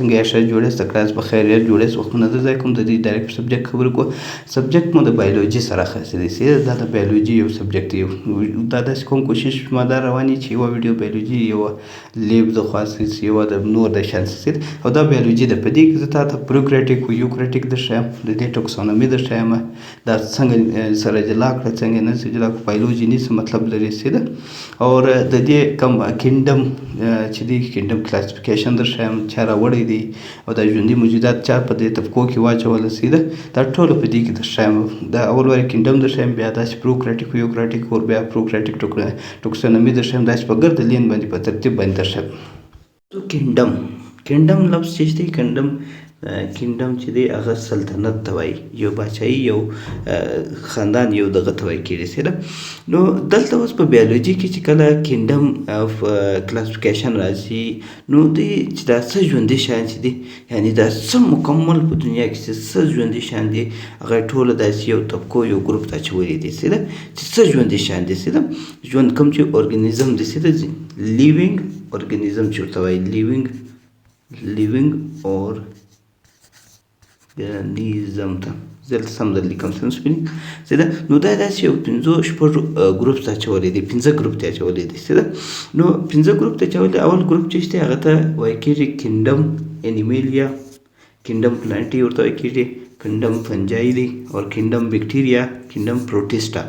څنګه یې ښه جوړاست کلاس په خیریت جوړاست وختونه د ځای کوم د دې ډایرکټ سبجیکټ خبرې کوو سبجیکټ مو د بایولوژي سره خاص دی چې دا د بایولوژي یو سبجیکټ دی دا داسې کوم کوشش ما دا رواني چې یوه ویډیو بایولوژي یوه لیب د خوا یوه د نور د شان څه او دا بایولوژي ده په دې کې زه تاته پروکریټیک او یوکریټیک درښایم د دې ټکسانومي درښایم دا څنګه سره جلا کړه څنګه نه سره جلا کړه بایولوژي نه څه مطلب لري څه ده او د دې کوم کینډم چې دی کینډم کلاسیفیکیشن درښایم چا راوړی دی او دا ژوندي موجودات چا په دې طبقو کې واچول سیده دا ټول په دې کې درښایم دا اول واری کینډم درښایم بیا داسې پروکریټیک یوکریټیک او بیا پروکریټیک ټکسانومي درښایم داسې په ګرد لین باندې په ترتیب باندې درښایم کینډم لفظ چې دی کینډم چې دی هغه سلطنت ته وایي یو باچایي یو خاندان یو دغه ته وایي کېږي ده نو دلته اوس په بیولوژي کې چې کله کینډم اف کلاسیفیکیشن راځي نو دوی چې دا څه ژوندي شیان چې دي یعنې دا څه مکمل په دنیا کې چې څه ژوندي شیان دي هغه ټوله داسې یو طبقو یو ګروپ ته اچولي دي څه ده چې څه ژوندي شیان دي څه ده ژوند کوم چې ارګانیزم دی څه ده لیوینګ ارګانیزم چې ورته وایي لیوینګ اور ارګانیزم ته زه دلته سم در لیکم څه نه سپینې څه ده نو دا داسې یو پنځو شپږو ګروپ ته اچولی دی 5 ګروپ ته اچولی دی څه ده نو 5 ګروپ ته اچولی اول ګروپ چې دی هغه ته وایي کېږي کینډم انیمیلیا کینډم پلانټي ورته وایي کېږي کینډم فنجای دی او کینډم بیکټیریا کینډم پروټیسټا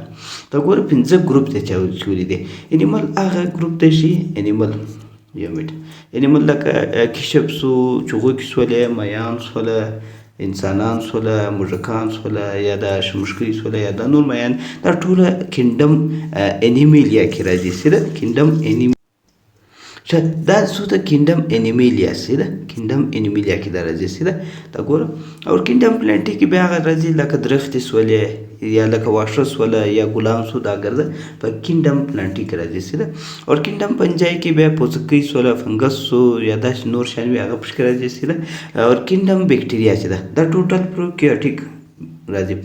دا ګوره 5 ګروپ ته اچولی دی انیمل هغه ګروپ ته شي انیمل یو منټ انیمل لکه کیشپ سو چغوکي سوله میان سوله انسانان سوله موږکان سوله یا د شمشکۍ سوله یا د نور میان دا ټوله کینډم انیمیلیا کې راځي څه ده کینډم انیمیلیا دا څه ده کینډم انیمیلیا څه ده کینډم انیمیلیا کې دا راځي څه ده دا ګوره او کینډم پلانټي کې بیا هغه راځي لکه درختې سولې یا لکه واښه سوله یا ګلان سو دا ګرځه په کینډم پلانټي کې راځي څه ده او کینډم فنجای کې بیا پوڅکۍ سوله فنګس سو یا داسې نور شیان وي هغه پکې راځي څه ده او کینډم بیکټیریا چې ده دا ټوټل پروکیوټیک راځي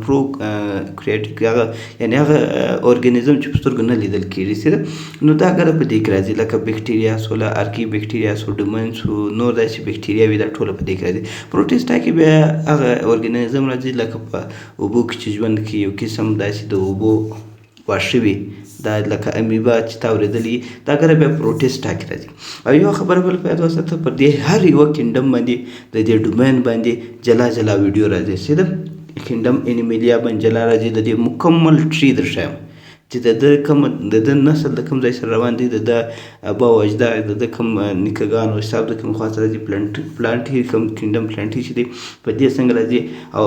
پروکریټیک هغه یعنې هغه ارګانیزم چې په سترګو نه لیدل کېږي څه ده نو دا ګره په دې کې راځي لکه بیکټیریا سوله ارکي بیکټیریا سو ډومین سو نور داسې بیکټیریاوي دا ټوله په دې کې راځي پروټیسټا کې بیا هغه ارګانیزم راځي لکه په اوبو کې چې ژوند کوي یو قسم داسې د اوبو واښه وي دا لکه امیبا چې تا اورېدلي دا ګره بیا پروټیسټا کې راځي او یوه خبره بل په یاد وساته پر دې هر یوه کینډم باندې د دې ډومین باندې جلا جلا ویډیو راځي څه ده کینډم انیمیلیا باندې جلا راځي د دې مکمل ټري درښایم چې د کوم د ده نسل د کوم ځای سره روان دی د ده ابا او اجداد د کوم نیکهګانو حساب د کوم خوا سره راځي پلانټي کوم کینډم پلانټي چې دی په دې څنګه راځي او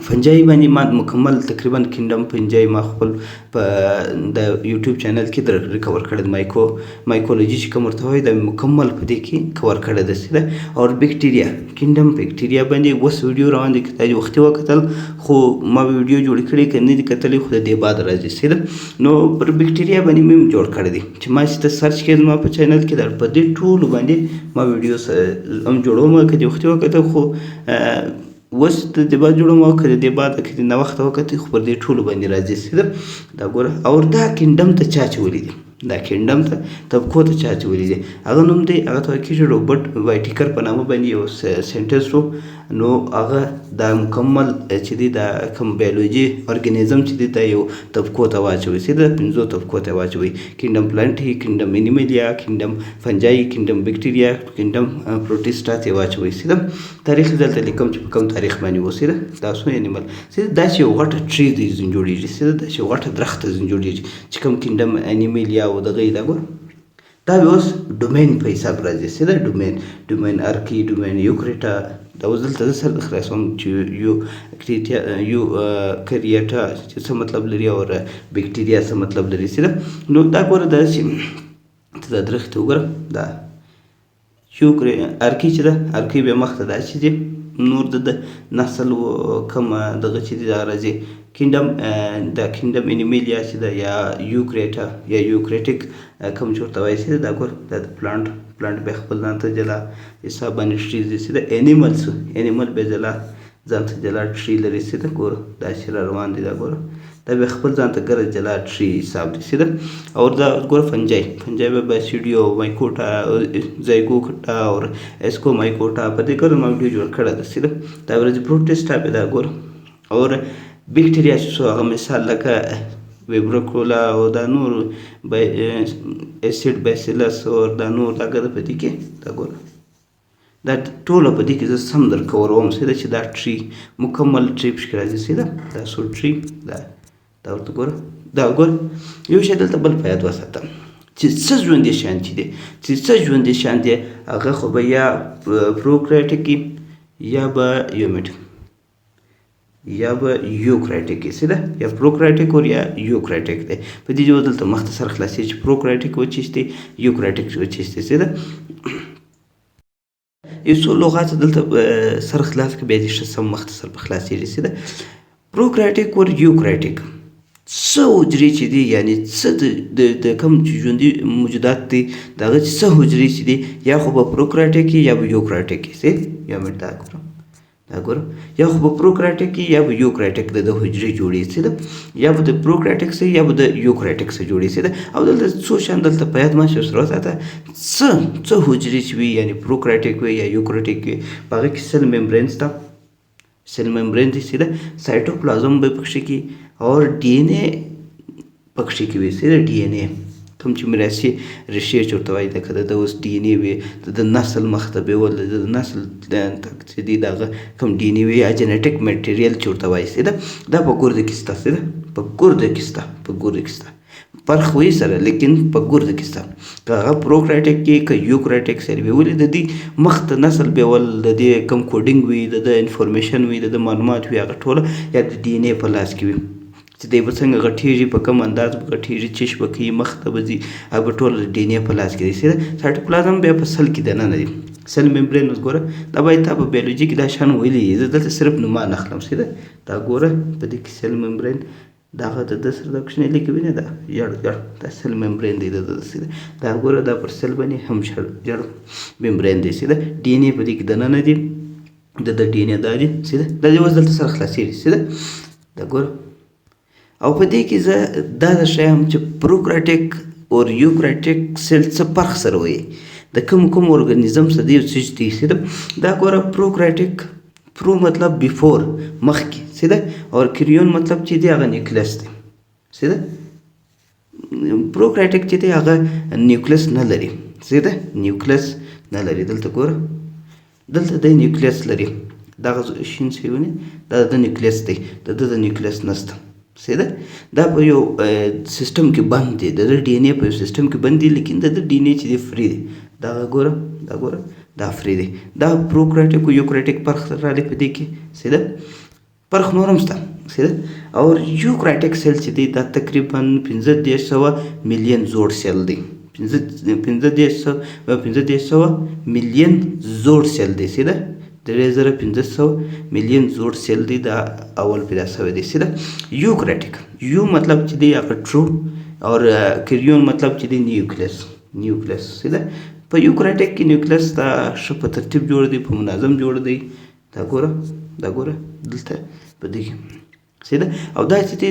فنجای باندې ما مکمل تقریبا کینډم فنجای ما خپل په د یوټیوب چینل کې در ریکور کړی مایکولوژي چې کوم ورته وایي دا مکمل په دې کې کور کړی ده څه ده او بیکټیریا کینډم بیکټیریا باندې اوس ویډیو روان دی که تا وختي وکتل خو ما ویډیو جوړې کړې که نه دي کتلې خو د دې بعد راځي څه ده نو پر بیکټیریا باندې مې جوړ کړی دی چې ما چې ته سرچ کړې زما په چینل کې در په دې ټولو باندې ما ویډیو هم جوړوم که دې وختي وکتل خو اوس د دې بعد جوړوم او که د دې بعد که دې ناوخته وکتې خو پر دې ټولو باندې راځي څه ده دا ګوره او دا کینډم ته چا اچولی دي دا کینډم ته طبقو ته چا اچولی دي هغه نوم دی هغه ته ویل کېږي روبرټ وایټیکر په نامه باندې یو ساینټسټ و نو هغه دا مکمل چې دی دا کوم بیولوژي ارګانیزم چې دی دا یو طبقو ته واچوي څه ده 5 طبقو ته واچوي کینډم پلانټي کینډم انیمیلیا کینډم فنجای کینډم بیکټیریا کینډم پروټیسټا ته واچوي څه ده تاریخ دلته لیکم چې په کوم تاریخ باندې و څه ده دا څو انیمل څه ده داسې یو غټه ټري دی ځینې جوړېږي څه ده داسې یو غټه درخته ځینې جوړېږي چې کوم کینډم انیمیلیا او دغه دا ګوره دا اوس ډومین په حساب راځي څه ده ډومین ارکي ډومین یوکریټا دا اوس دلته زه سر خلاصوم چې یو کریټا چې څه مطلب لري او بیکټیریا څه مطلب لري څه ده نو دا ګوره دا چې ته دا درخت وګوره دا ارکي چې ده ارکي بیا مخته دا چې دی نور د نسل کوم دغه چې دی دا راځي کینډم انیمیلیا چې ده یا یوکریټا یا یوکریټیک کوم چې ورته وایي چې دا ګوره دا د پلانټ بیا خپل ځان ته جلا حساب باندې ټریز دي چې د انیمل بیا جلا ځان ته جلا ټري لري سیده ګوره داسې را روان دي دا ګوره دا بیا خپل ځان ته ګره جلا ټري حساب دی سیده اور دا ګوره فنجای به باسیډیو مایکوټا زایګوکټا اور اسکومایکوټا په دې ګوره ما ویډیو جوړ کړی ده سیده دا ورځې پروټیسټا به دا ګوره اور بیکټریا چې څو هغه مثال لکه ویبروکولا او دا نور اسید بیسیلس اور دا نور دا ګره په دې کې دا ګوره دا ټوله په دې کې زه سم در کوروم سیده چې دا ټري مکمل ټري پکې راځي سیده دا سو ټري دا ورته ګوره دا ګوره یو شی دلته بل په یاد وساته چې څه ژوندي شیان چې دي چې څه ژوندي شیان دي هغه خو به یا پروکریټیک یا به یومیټیک یا به یوکریټیک سیده یا پروکریټیک اور یا یوکریټیک دی په دې جو دلته مختصر خلاصې چې پروکریټیک و چیز دی یوکریټیک و چیز دی سیده یو څو لغات دلته سر خلاص کې بیا دې ښه سم مختصر په خلاصېږي سیده پروکریټیک اور یوکریټیک څه حجرې چې دي یعنی څه د کوم چې ژوندي موجودات دي د هغه چې څه حجرې چې دي یا خو به پروکریټیک یا به یوکریټیک سي یا مې دا ګوره یا خو به پروکریټیک یا به یوکریټیک د حجرې جوړې سي یا به د پروکریټیک سي یا به د یوکریټیک سي جوړې سي او دلته څو شان دلته په یاد ماشه سره وساته څه حجرې چې وي یعنی پروکریټیک وي یا یوکریټیک وي په هغه کې سیل ممبرین شته سیل ممبرین دي سیده سایټوپلازم به پکښې کې اور ډي ان اے پکښې کې وي سیده ډي ان اے کوم چې میراثي ریښې چې ورته وایي لکه د اوس ډي ان اے وي د نسل مخته بیول د نسل چې دي د هغه کوم ډي ان اے وي یا جنیټیک میټیریل چې ورته وایي سیده دا په ګرده کې شته سیده په ګرده کې شته فرق وي سره لیکن په ګرده کې شته که هغه پروکریټیک کې که یوکریټیک سره وي ولې د دې مخته نسل بیول د دې کوم کوډینګ وي د انفارمیشن وي د معلومات وي هغه ټوله یا د ډي ان اے په لاس کې وي چې دی به څنګه غټېږي په کوم انداز به غټېږي چش به کوي مخته به ځي هغه به ټوله ډي ان اے په لاس کې دی سیده سایټوپلازم بیا په سل کې دننه دی سیل ممبرین اوس ګوره دا باید تا په بیولوژي کې دا شان ویلي زه دلته صرف نوما نخلم سیده دا ګوره په دې کې سیل ممبرین دا هغه د سره د کوچنی لیکي وینې دا یړ دا سیل ممبرین دی د سیده دا ګوره دا پر سیل باندې هم جړ ممبرین دی سیده ډي ان اے په دې کې دننه دی د ډي ان اے دا دی سیده دا دې اوس دلته سره خلاصېږي سیده دا ګوره او په دې کې زه دا ښیم چې پروکریټیک اور یوکریټیک سیل څه فرق سره وایي د کوم ارګانیزم څه دی څه دي سیده دا ګوره پروکریټیک پرو مطلب بیفور مخکې سیده اور کریون مطلب چې دی هغه نیوکلیس دی سیده پروکریټیک چې دی هغه نیوکلیس نه لري سیده نیوکلیس نه لري دلته ګوره دلته د نیوکلیس لري دغه شین څه ونی دا د نیوکلیس دی د نیوکلیس نشته سیده دا په یو سیستم کې بند دی د ډي ان اے په یو سیستم کې بند دی لیکن د ډي ان اے چې دی فری دی دا ګوره دا فری دی دا پروکریټیک او یوکریټیک فرق راځي په دې کې سیده فرق نور هم شته سیده او یوکریټیک سیل چې دی دا تقریبا 1500 میلیون زوړ سیل دی 1500 میلیون زوړ سیل دی سیده 3500 میلیون زوړ سیل دی دا اول پیدا شوی دی سیده یوکریټیک یو مطلب چې دی هغه ټرو اور کریون مطلب چې دی نیوکلیس سیده په یوکریټیک کې نیوکلیس دا ښه په ترتیب جوړ دی په منظم جوړ دی دا ګوره دلته په دې کې سیده او دا چې دی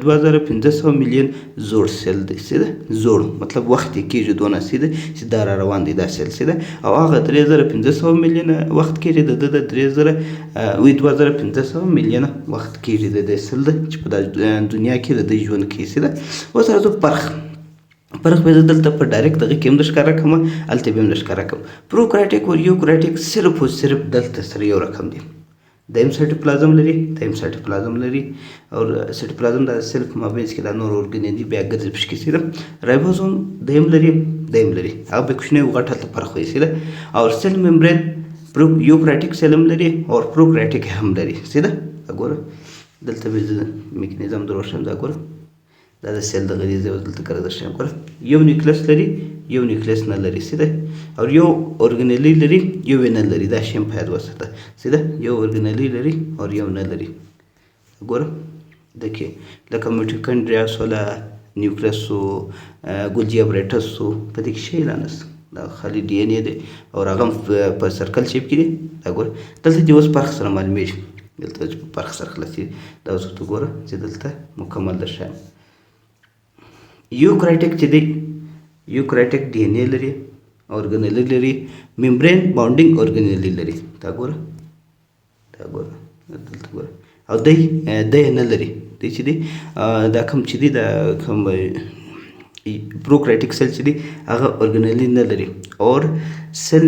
2500 میلیون زوړ سیل دی سیده زوړ مطلب وخت یې کېږي دونه سیده چې دا را روان دی دا سیل سیده او هغه 3500 میلیون وخت کېږي د 2500 میلیون وخت کېږي د دې سیل چې په دنیا کې د دې ژوند کې سیده اوس راځو فرق به زه دلته په ډایرکټ دغه کې هم درښکاره کړم هلته به هم درښکاره کړم پروکریټیک او یوکریټیک صرف او صرف دلته سره یو رقم دی دایم سایټوپلازم لري او سایټوپلازم د سیل په مابینځ کې دا نور ارګانیزم بیا ګرځي پکې سیده رایبوزوم دایم لري هغه به کوچنی او غټ هلته فرق وایي سیده او سیل ممبرین یوکریټیک سیل هم لري او پروکریټیک هم لري سیده ګوره دلته به زه میکانیزم دروښیم دا ګوره دا د سیل د غریزې دلته کړی درشم ګوره یو نیوکلیس لري یو نیوکلیس نه لري سیده او یو ارګانیل لري یو نه لري دا شی په یاد وساته سیده یو ارګانیل لري او یو نه لري ګوره دکې لکه میټوکونډریا سولا نیوکلیس ګولجی اپریټس په دې کې شی لانس دا خالي ډي ان اے دی او هغه په سرکل شیپ کې دی دا ګوره دلته چې اوس فرق سره معلومیږي دلته چې په فرق سره خلاصي دا اوس ورته ګوره چې دلته مکمل درښایم. یوکرایټک چې دی یوکرایټک ډي ان اے لري، اورګنلي لري، ممبرین باونډینګ اورګنلي لري. دا ګوره دلته ګوره او دی نه لري. دی چې دی دا کوم چې دی دا کوم پروکرایټک سیل چې دی هغه اورګنلي نه لري اور سیل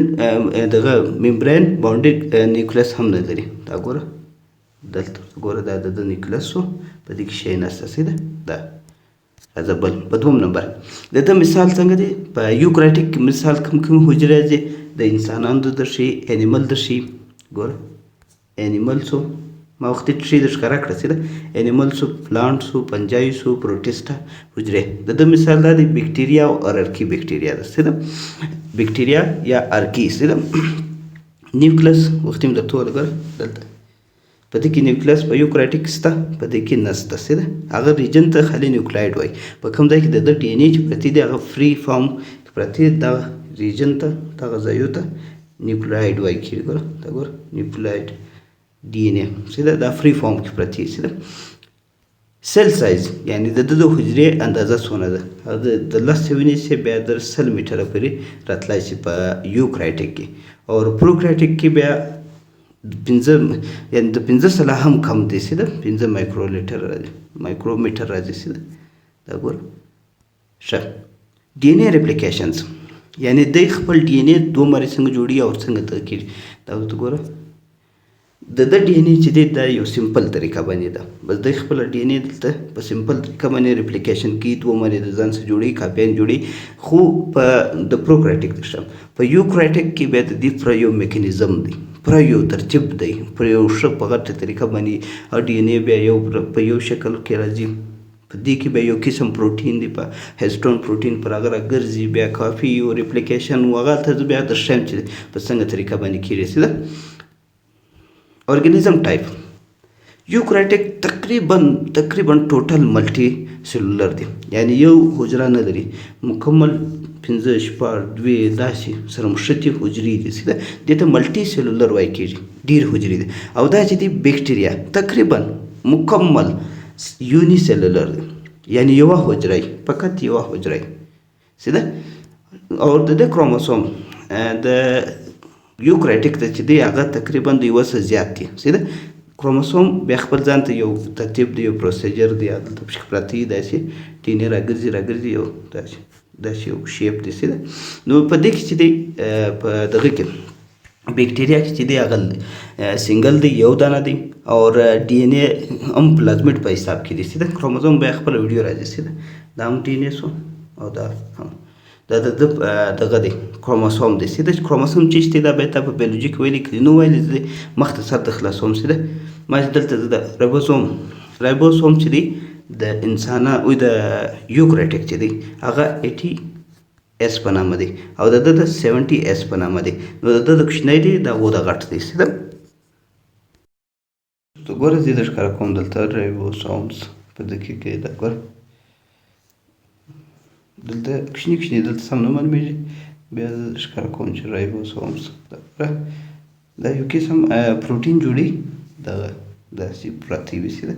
دغه ممبرین باونډینګ نیوکلیس هم نه لري. دا ګوره دلته ګوره دا د نیوکلیس په دې کې شی نشته. سیده دا راځه بل په دوم نمبر د ده مثال څنګه دی. په یوکرایټک مثال کوم حجرې دي؟ د انسانانو درشي، انیمل درشي. ګوره انیملسو ما وختي ټري در ښکاره کړه سیده انیملسو، پلانټسو، پنجایسو، پروټیسټا حجرې. د ده مثال دا دی بیکټیریا او ارکی بیکټیریا ده. سیده بیکټیریا یا ارکی سیده نیوکلیس وختي مې درته وویل ګوره دلته په دې کې نیوکلیس په یوکرایټک شته، په دې کې نشته. سیده هغه ریجن ته خالي نیوکلاید وایي. په کوم ځای کې د ده ډي ان اے چې پرتې دي هغه فری فارم پرتې دغه ریجن ته دغه ځایو ته نیوکلاید وایي کېږي. ګوره دا ګوره نیوکلاید ډي ان اے سیده دا فری فارم کې پرتې سیده. سیل سایز یعنی د ده د حجرې اندازه څونه ده؟ د 10 ونیسي بیا در 100 میټره پورې راتلی شي په یوکرایټک کې. او پروکرایټک کې بیا 5 یعنی د 15 هم کم دی سیده 5 مایکرومیټر راځي سیده. دا ګوره ښه. ډي ان اے ریپلیکیشنز یعنی دی خپل ډي ان اے دوه مرې څنګه جوړي او څنګه دغه کېږي. دا ورته ګوره د ده ډي ان اے چې دی دا یو سمپل طریقه باندې ده. بس دی خپله ډي ان اے دلته په سمپل طریقه باندې ریپلیکیشن کوي، دوه مرې د ځان څخه جوړوي، کاپیان جوړوي. خو په د پروکرایټک درشم په یوکرایټک کې بیا د دې پوره یو میکانیزم دی، پوره یو ترتیب دی، پوره یو ښه په غټه طریقه باندې ډي ان اے بیا یو په یو شکل کې راځي. په دې کې بیا یو قسم پروټین دی، په هیسټون پروټین پر هغه راګرځي، بیا کافي یو ریپلیکیشن هغلته زه بیا درښیم چې په څنګه طریقه باندې کېږي سیده. ارګانیزم ټایپ یوکرایټک تقریبا ټوټل ملټي سیلولر دی، یعنی یو حجره نه لري، مکمل 5 6 2 داسې سره مښتې حجرې دي سیده. دې ته ملټي سیلولر وایي کېږي، ډېر حجرې دي. او دا چې دی بیکټیریا تقریبا مکمل یونی سیلولر دی، یعنی یوه حجره فقط یوه حجره سیده. او د دې کروموسوم د یوکرایټک ته چې دی هغه تقریبا د 1 څخه زیات دي سیده. کروموسوم بیا خپل ځان ته یو ترتیب دی، یو پروسیجر دی، دلته پکې پراته دي داسې ډي ان اے راګرځي یو داسې یو شیپ دی سیده. نو په دې کې چې دی په دغه کې بیکټیریا کې چې دی هغه سنګل دی، یو دانه دی. او ډي ان اے هم پلازمیډ په حساب کې دی سیده. کروموزوم بیا خپله ویډیو راځي سیده. دا هم ډي ان اے سو او دا هم دا دغه دی کروموسوم دی سیده. کروموسوم چې دی دا باید تا په بیولوژي کې ویلي کړي، نو ویلي زه مختصر د خلاصوم سیده. ما چې دلته د رایبوسوم چې دی د انسانه او د یوکرایټک چې دی هغه 80S په نامه دی او د 70S په نامه دی. نو د کوچنی دی دا د غټ دی سیده. تو ګوره زه در ښکاره کوم دلته رایبوسومز په دقیق کې دا ګوره دلته کوچني دلته سم نه معلومیږي. بیا زه ښکاره کوم چې رایبوسومز دا یو قسم پروټین جوړي دغه داسې پراته وي سیده.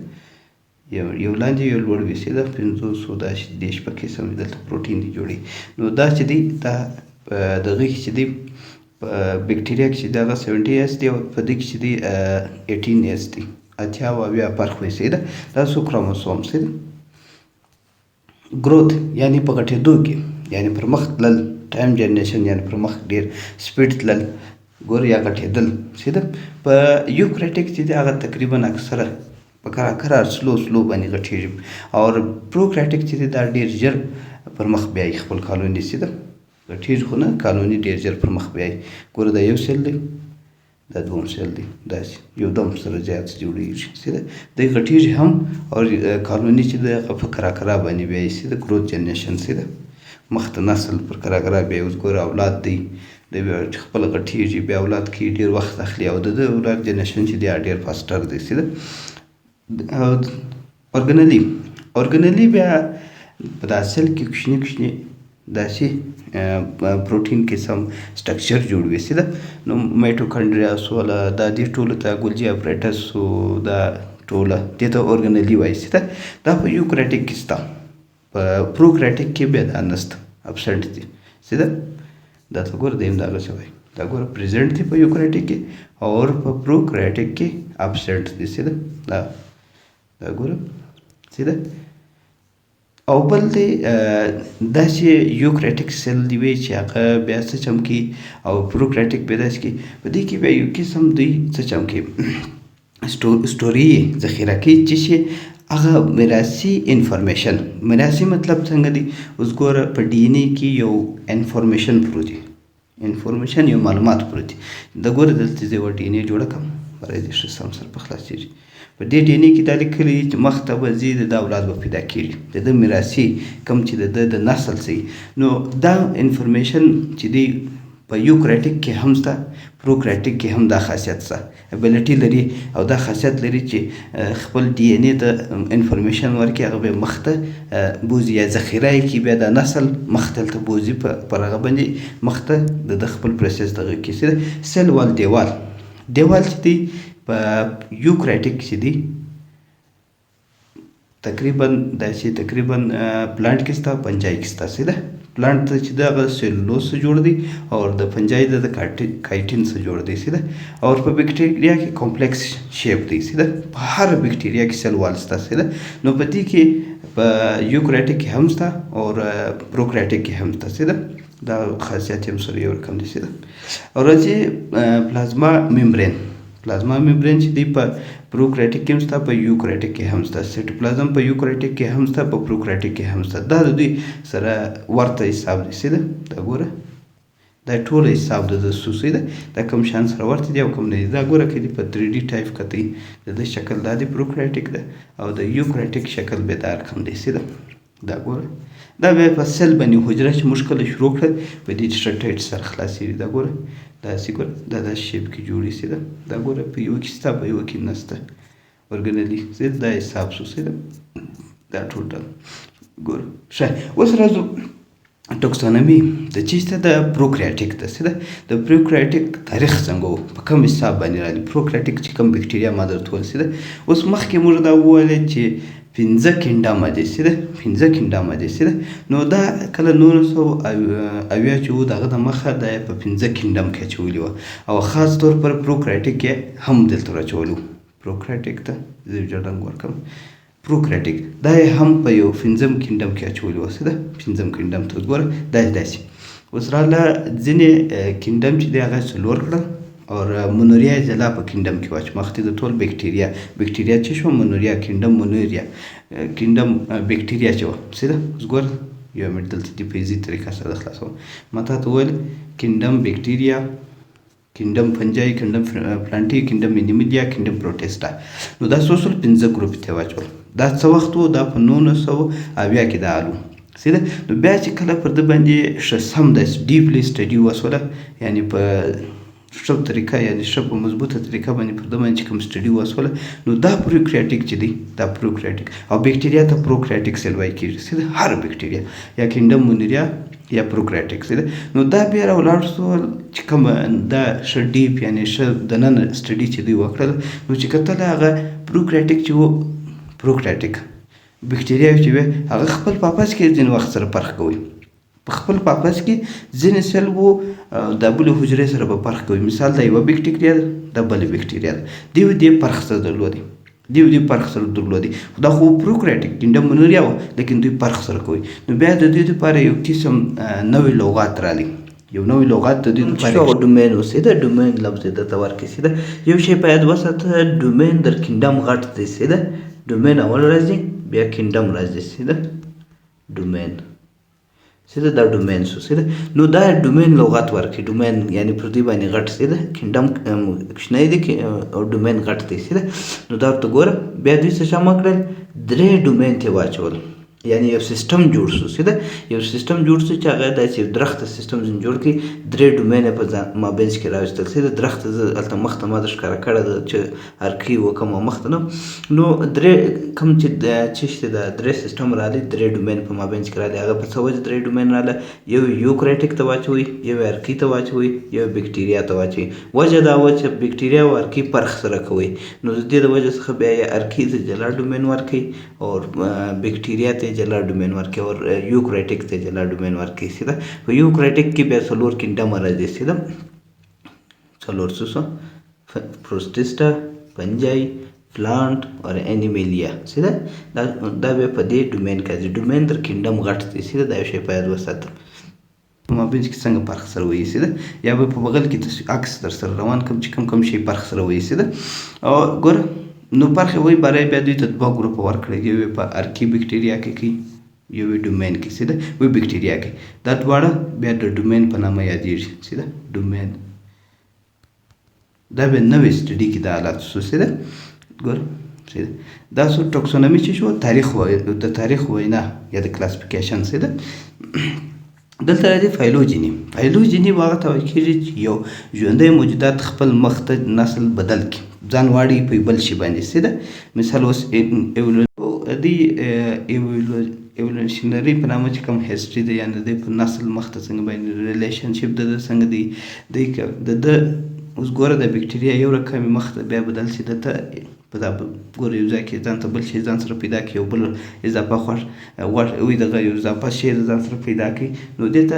یو لاندې یو لوړ وي سیده 500 داسې دېرش په قسم دلته پروټین دی جوړي. نو دا چې دی دا دغه کې چې دی په بیکټیریا کې چې دغه 70S دی او په دې کې چې دی 18S دی، 80 او 80 فرق وي سیده. دا څو کروموسوم سیده. گروث یعنی په غټېدو کې یعنی پر مخ تلل، ټایم جنریشن یعنی پر مخ ډېر سپیډ تلل ګور یا غټېدل سیده. په یوکرایټک چې دی هغه تقریبا اکثره په کرار سلو باندې غټېږي. او پروکرایټک چې دی دا ډېر ژر پر مخ بیایي خپل کالوني سیده. غټېږي خو نه، کالوني ډېر ژر پر مخ بیایي. ګوره دا یو سیل دی، دا دوم سیل دی، داسې یو دم سره زیات جوړېږي سیده. دی غټېږي هم او کالوني چې دی هغه په کرا باندې بیایي سیده. ګروث جنریشن سیده مخ ته نسل پر کرا بیایي. اوس ګوره اولاد دی دی بیا چې خپله غټېږي بیا اولاد کې ډېر وخت اخلي او د اولاد جنریشن چې دی ډېر فاسټر دی سیده. اورګنلي بیا په دا سیل کې کوچني داسې پروټین قسم سټرکچر جوړوي سیده. نو مایټوکانډریا سوله دا دې ټولو ته ګولجي اپریټس دا ټوله دې ته اورګنلي وایي سیده. دا په یوکریټیک کې شته، په پروکریټیک کې بیا دا نشته، ابسنټ دي سیده. دا ته ګوره دیم دغسې وایي، دا ګوره پریزنټ دي په یوکریټیک کې او په پروکریټیک کې ابسنټ دي سیده. دا ګوره سیده. او بل دی داسې یوکریټیک سیل دی وی چې هغه بیا څه چمکي او پروکریټیک بیا داسې کوي. په دې کې بیا یو قسم دوی څه چمکي سټوري ذخیره کوي چې شي هغه میراثي انفارمیشن. میراثي مطلب څنګه دی؟ اوس ګوره په ډي ان اې کې یو انفارمیشن پروت دی، انفارمیشن یو معلومات پروت دي. د ګوره دلته زه یوه ډي ان اې جوړه کړم، برای دې ښه سم سره په خلاصېږي. په دې ډي ان اې کې دا لیکلي چې مخ ته به ځي، د ده اولاد به پیدا کېږي، د ده میراثي کوم چې د ده د نسل څه. نو دا انفارمیشن چې دی په یوکریټیک کې هم شته، پروکریټیک کې هم دا خاصیت شته، ابیلیټي لري او دا خاصیت لري چې خپل ډي ان اې ته انفارمیشن ورکړي، هغه بیا مخ ته بوځي یا ذخیره یې کړي، بیا دا نسل مخ ته هلته بوځي، پر هغه باندې مخ ته د خپل پروسس دغه کړي. سیل وال دیوال چې دی په یوکریټیک چې دی تقریبا پلانټ کې شته، پنجای کې شته سیده. پلانټ ته چې دغه سیلولوز څخه جوړ دی او د پنجای د کایټین څخه جوړ دی سیده. او په بکټیریا کې کمپلیکس شیپ دی سیده. په هر بکټیریا کې سیل وال شته سیده. نو په دې کې په یوکریټیک کې هم شته او پروکریټیک کې هم شته سیده. دا خاصیت یې هم سره یو رقم دی سیده. او راځي پلازما ممبرین چې دی په پروکریټیک کې هم شته، په یوکریټیک کې هم شته. سیټوپلازم په یوکریټیک کې هم شته، په پروکریټیک کې هم شته. دا د دوی سره ورته حساب دی سیده. دا ګوره دا ټول حساب د سوسی ده، دا کوم شان سره ورته دی او کوم نه دی. دا ګوره که دی په 3D ټایپ کتئ د ده شکل دا دی پروکریټیک ده او د یوکریټیک شکل بیا دا رقم دی سیده. دا ګوره دا بیا په سیل باندې حجره چې موږ کله شروع کړل په دې ټیټ سره خلاصېږي. دا ګوره داسې ګوره دا داسې شیپ کې جوړې سیده. دا ګوره په یوه کې شته، په یوه کې نشته اورګنلي سیده. دا حساب شو سیده. دا ټوټل ګوره ښه. اوس راځو ټوکسانومي د چی شته د پروکریټیک ده سیده. د پروکریټیک تاریخ څنګه و، په کوم حساب باندې راځي پروکریټیک چې کوم بکټیریا ما درته وویل سیده. اوس مخکې موږ دا وویلې چې 15 کینډمه دی سیده، 15 کینډمه دی سیده. نو دا کله 1980 چې و دغه د مخه دا یې په 15 کینډم کې اچولي وه او خاص طور پر پروکریټیک یې هم دلته راچولی و. پروکریټیک ته زه یو رنګ ورکړم. پروکریټیک دا یې هم په یو 15 کینډم کې اچولي وه سیده. 15 کینډم ته ګوره دا داسې. اوس راله ځینې کینډم چې دی هغه څلور کړل او مونوریا یې جلا په کینډم کې واچ. مخکې د ټول بکټیریا چې شو مونوریا کینډم بکټیریا چې وه سیده. اوس ګوره یو منټ دلته دې په ایزي طریقه سره خلاصوم. ما تا ته وویل کینډم بکټیریا، کینډم فنجای، کینډم پلانټي، کینډم انیمیلیا، کینډم پروټیسټا. نو دا 15 ګروپ ته واچول. دا څه وخت و؟ دا په 1980 کې دا حال و سیده. نو بیا چې کله پر ده باندې ښه سم داسې ډیپلی سټډي وسوله، یعنې په ښه طریقه یعنې ښه په مضبوطه طریقه باندې پر ده باندې چې کوم سټډي وسوله، نو دا پروکریټیک چې دی دا پروکریټیک او بکټیریا ته پروکریټیک سیل وایي کېږي سیده. هر بکټیریا یا کینډم مونوریا یا پروکریټیک سیده. نو دا بیا راولاړ شول چې کومه دا ښه ډیپ یعنې ښه دننه سټډي چې دوی وکړل، نو چې کتل هغه پروکریټیک چې و، پروکریټیک بکټیریاوې چې وې هغه خپل په آپس کې ځینې وخت سره فرق کوي. په خپل په آپس کې ځینې سیل و د بلې حجرې سره به فرق کوي. مثال دا یوه بکټیریا ده، دا بلې بکټیریا ده، دې فرق سره درلودي، دې فرق سره درلودي. دا خو پروکریټیک کینډم مونوریا وه لیکن دوی فرق سره کوي. نو بیا د دوی دپاره یو قسم نوی لغات راغلی، یو نوی لغات د دوی دپاره ډومین اوسېده. ډومین لفظ یې درته ورکړي سیده. یو شی باید وساته، ډومین در کینډم غټ دی سیده. ډومین اول راځي بیا کینډم راځي سیده. ډومین سیده دا ډومین شو سیده. نو دا ډومین لغت ورکړي. ډومین یعنې پر دوی باندې غټ سیده. کینډم کوچنی دی او ډومین غټ دی سیده. نو دا ورته ګوره بیا دوی څه جمع کړل؟ 3 ډومین ته واچول. یعنی یو سیستم جوړ شو سیده یو سیستم جوړ شو چې هغه داسې یو درخته سیستم ځینې جوړ کړي 3 ډومینه په مابینځ کې راوستل سیده درخته زه هلته مخته ما د ښکاره کړه ده چې ارکي وکم او مخته نه نو کوم چې چې د 3 سیستم راغلي 3 ډومین په مابینځ کې راغلي هغه په څه وجه 3 ډومین راغله یو یوکریټیک ته واچوئ یو ارکي ته واچوئ یو بکټیریا ته واچوئ وجه دا وه چې بکټیریا او ارکي فرق سره کوئ نو د دې د وجه څخه بیا یې ارکي ته جلا ډومین ورکوئ او بکټیریا ته جلا ډومین ورکوئ او یوکریټیک ته جلا ډومین ورکوئ سیده په یوکریټیک کې بیا 4 کینډم راځي سیده 4 څه پروسټیسټا فنجای پلانٹ اور انیمیلیا سیده دا بیا په دې ډومین کې راځي ډومین تر کینډم غټ دی سیده دا یو شی باید وساتم مابینځ کې څنګه فرق سره وایي سیده یا به په بغل کې عکس در سره روان کوم چې کوم شی فرق سره وایي سیده او ګوره نو فرق وایي برای بیا دوی ته 2 ګروپ ورکړي یو په ارکي بکټیریا کې کوي یو ډومین کې سیده وی بکټیریا کې دا دواړه بیا د ډومین په نامه یادېږي سیده ډومین دا به نوې سټډي کې د حالات شو سیده ګوره سیده دا څو ټاکسونومي چې شو تاریخ د تاریخ وینا یا د کلاسیفیکیشن سیده دلته راځي فایلوجیني هغه ته وایي کېږي چې یو ژوندی موجودات خپل مخ ته نسل بدل کړي ځان واړوي په بل شي باندې سیده مثال اوس ایولوشنري په نامه چې کوم هیسټري دی یعنې د په نسل مخ ته څنګه باندې ریلیشنشپ د څنګه دی د اوس ګوره د بکټیریا یو رقم مخ ته بیا بدل شي دته په دا ګوره یو ځای کې ځان ته بل شي ځان سره پیدا کړي یو بل اضافه وي دغه یو اضافه شی ځان سره پیدا کړي نو دې ته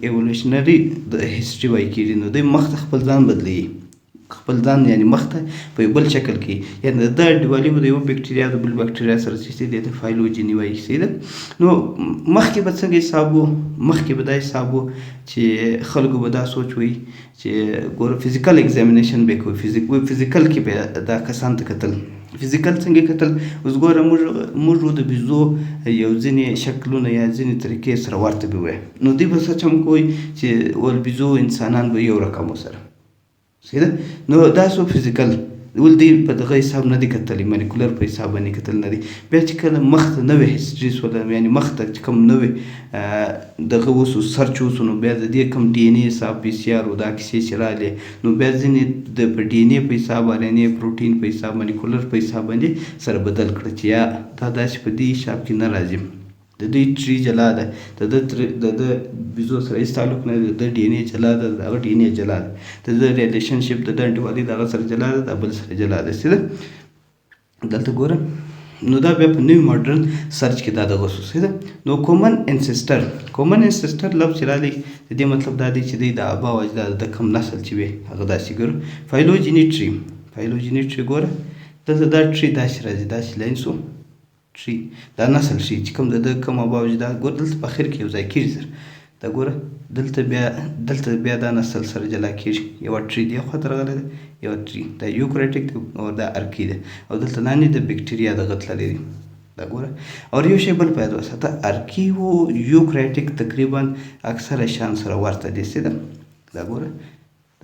ایولوشنري د هیسټري وایي کېږي نو دوی مخ ته خپل ځان بدلوي خپل ځان یعنی مخ ته په یو بل شکل کې یعنی د ډیوالي د یو بکټیریا د بل بکټیریا سره چې دې ته فایلوجیني وایي سیده نو مخکې به څنګه حساب و مخکې به دا حساب و چې خلکو به دا سوچ وي چې ګوره فزیکل ایگزامینیشن به کوي فزیکل کې به دا کسان ته کتل فزیکل څنګه کتل اوس ګوره موږ د بیزو یو ځینې شکلونه یا ځینې طریقې سره ورته به وایي نو دوی به سچ هم کوي چې ول بیزو انسانان به یو رقم سره سیده نو دا سو فزیکل ول دی په دغه حساب نه دی کتلی مالیکولر په حساب باندې کتل نه دی بیا چې کله مخ ته نوې هیسټري سوله یعنی مخ ته چې کوم نوې دغه وسو سرچ وسو نو بیا د دې کوم ډي ان اے حساب پی سي آر او دا کیسې چې راغلې نو بیا ځینې د ډي ان اے په حساب آر ان اے پروټین په حساب مالیکولر په حساب باندې سره بدل کړه چې یا دا داسې په دې حساب کې نه راځي د دوی ټری جلا ده د بیزو سره هیڅ تعلق نه دی د ډي ان اے جلا ده د هغه ډي ان اے جلا ده د ریلیشنشپ د انټیباډي د هغه سره جلا ده د بل سره جلا ده سیده دلته ګوره نو دا بیا په نوی ماډرن سرچ کې دا دغه شو سیده نو کومن انسیسټر لفظ چې راغلی د دې مطلب دا دی چې د ابا او اجداد د کوم نسل چې وي هغه داسې ګوره فایلوجیني ټری ګوره دلته دا ټری داسې راځي داسې لاین شو ټری دا نسل شي چې کوم د کوم ابا او اجداد ګوره دلته په اخر کې یو ځای کېږي سره دا ګوره دلته بیا دا نسل سره جلا کېږي یوه ټری دې خواته راغلی ده یوه ټری دا یوکریټیک او دا ارکي ده او دلته لاندې د بکټیریا دغه تللی دی دا ګوره او یو شی بل باید وساته ارکي و یوکریټیک تقریبا اکثره شیان سره ورته دي سیده دا ګوره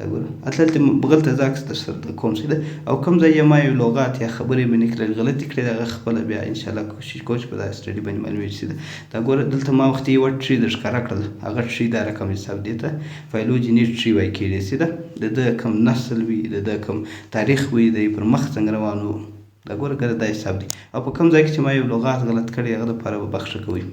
اتلته بغل ته زاکس در سره کوم سیده او کوم ځای ما یو لغات یا خبرې مې نکړل غلطي کړې دغه خپل بیا ان شاء الله کوشش کوم په دا سټډي باندې معلومات سیده دا ګوره دلته ما وخت یو ټری در ښکارا کړل هغه ټری دا رقم حساب دی ته فایلوجیني ټری وایي کېږي سیده د کوم نسل وي د کوم تاریخ وي د پر مخ څنګه روانو دا ګوره دا حساب دی او په کوم ځای کې چې ما یو لغات غلط کړی هغه لپاره به بخښه کوئ